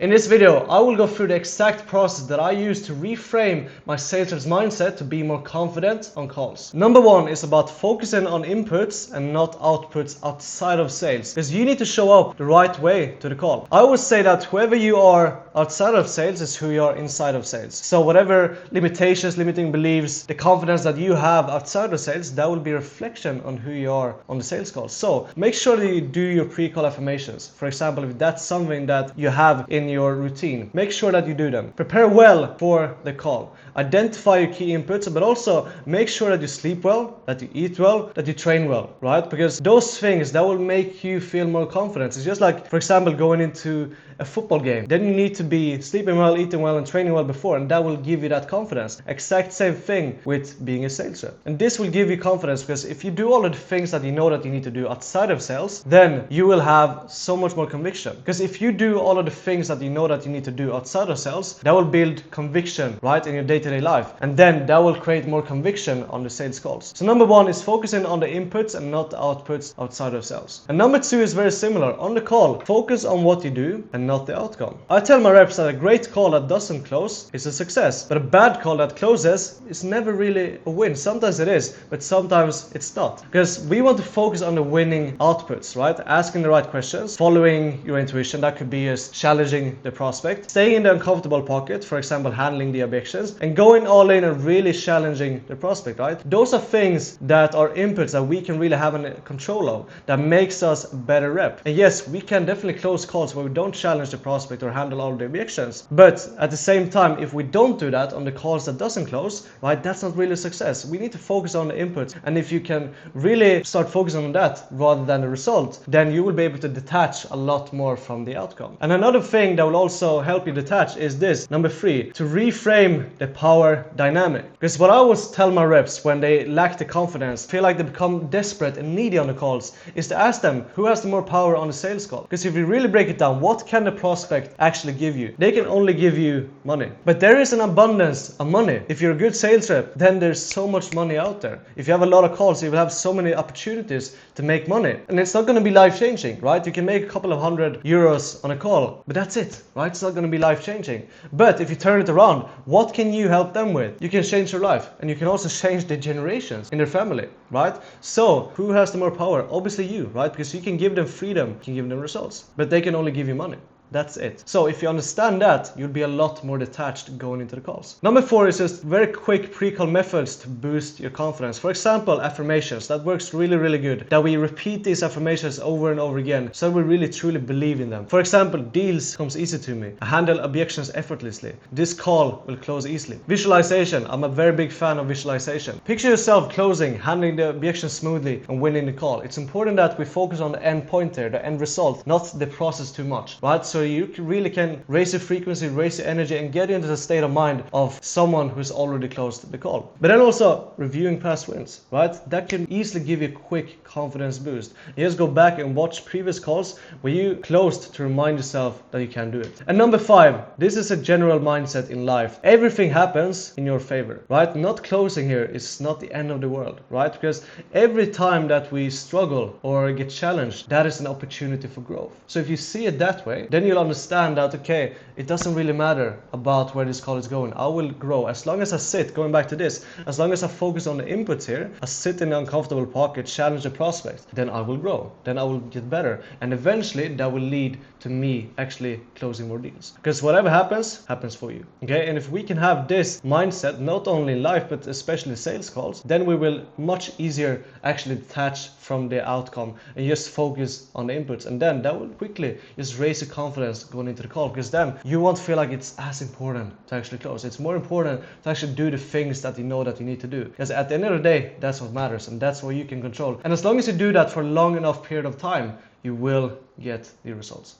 In this video, I will go through the exact process that I use to reframe my sales reps mindset to be more confident on calls. Number one is about focusing on inputs and not outputs outside of sales, because you need to show up the right way to the call. I always say that whoever you are outside of sales is who you are inside of sales. So whatever limitations, limiting beliefs, the confidence that you have outside of sales, that will be a reflection on who you are on the sales call. So make sure that you do your pre-call affirmations. For example, if that's something that you have in your routine, make sure that you do them. Prepare well for the call. Identify your key inputs, but also make sure that you sleep well, that you eat well, that you train well, right? Because those things that will make you feel more confident. It's just like, for example, going into a football game. Then you need to be sleeping well, eating well, and training well before, and that will give you that confidence. Exact same thing with being a sales rep. And this will give you confidence, because if you do all of the things that you know that you need to do outside of sales, then you will have so much more conviction. Because if you do all of the things that you know that you need to do outside of sales, that will build conviction, right, in your day-to-day life. And then that will create more conviction on the sales calls. So number one is focusing on the inputs and not the outputs outside of sales. And number two is very similar. On the call, focus on what you do and not the outcome. I tell my reps that a great call that doesn't close is a success, but a bad call that closes is never really a win. Sometimes it is, but sometimes it's not. Because we want to focus on the winning outputs, right? Asking the right questions, following your intuition. That could be as challenging the prospect, staying in the uncomfortable pocket, for example, handling the objections, and going all in and really challenging the prospect, right? Those are things that are inputs that we can really have control of, that makes us a better rep. And yes, we can definitely close calls where we don't challenge the prospect or handle all the objections. But at the same time, if we don't do that on the calls that doesn't close, right, that's not really a success. We need to focus on the inputs. And if you can really start focusing on that rather than the result, then you will be able to detach a lot more from the outcome. And another thing that will also help you detach is this, number three, to reframe the power dynamic. Because what I always tell my reps when they lack the confidence, feel like they become desperate and needy on the calls, is to ask them who has the more power on the sales call. Because if you really break it down, what can the prospect actually give you? They can only give you money. But there is an abundance of money. If you're a good sales rep, then there's so much money out there. If you have a lot of calls, you will have so many opportunities to make money. And it's not going to be life-changing, right? You can make a couple of €100 on a call, but that's it, right? It's not going to be life-changing. But if you turn it around, what can you help them with? You can change their life, and you can also change the generations in their family, right? So who has the more power? Obviously you, right? Because you can give them freedom, you can give them results, but they can only give you money. That's it. So if you understand that, you'll be a lot more detached going into the calls. Number four is just very quick pre-call methods to boost your confidence. For example, affirmations. That works really, really good. That we repeat these affirmations over and over again, so we really truly believe in them. For example, deals comes easy to me. I handle objections effortlessly. This call will close easily. Visualization. I'm a very big fan of visualization. Picture yourself closing, handling the objections smoothly, and winning the call. It's important that we focus on the end point there, the end result, not the process too much, right? So you really can raise your frequency, raise your energy, and get into the state of mind of someone who's already closed the call. But then also reviewing past wins, right? That can easily give you a quick confidence boost. You just go back and watch previous calls where you closed to remind yourself that you can do it. And number five, this is a general mindset in life. Everything happens in your favor, right? Not closing here is not the end of the world, right? Because every time that we struggle or get challenged, that is an opportunity for growth. So if you see it that way, then you'll understand that, okay, it doesn't really matter about where this call is going. I will grow. As long as I sit, going back to this, as long as I focus on the inputs here, I sit in the uncomfortable pocket, challenge the prospect, then I will grow. Then I will get better. And eventually that will lead to me actually closing more deals. Because whatever happens, happens for you. Okay? And if we can have this mindset, not only in life, but especially sales calls, then we will much easier actually detach from the outcome and just focus on the inputs. And then that will quickly just raise your confidence going into the call, because then you won't feel like it's as important to actually close. It's more important to actually do the things that you know that you need to do. Because at the end of the day, that's what matters, and that's what you can control. And as long as you do that for a long enough period of time, you will get the results.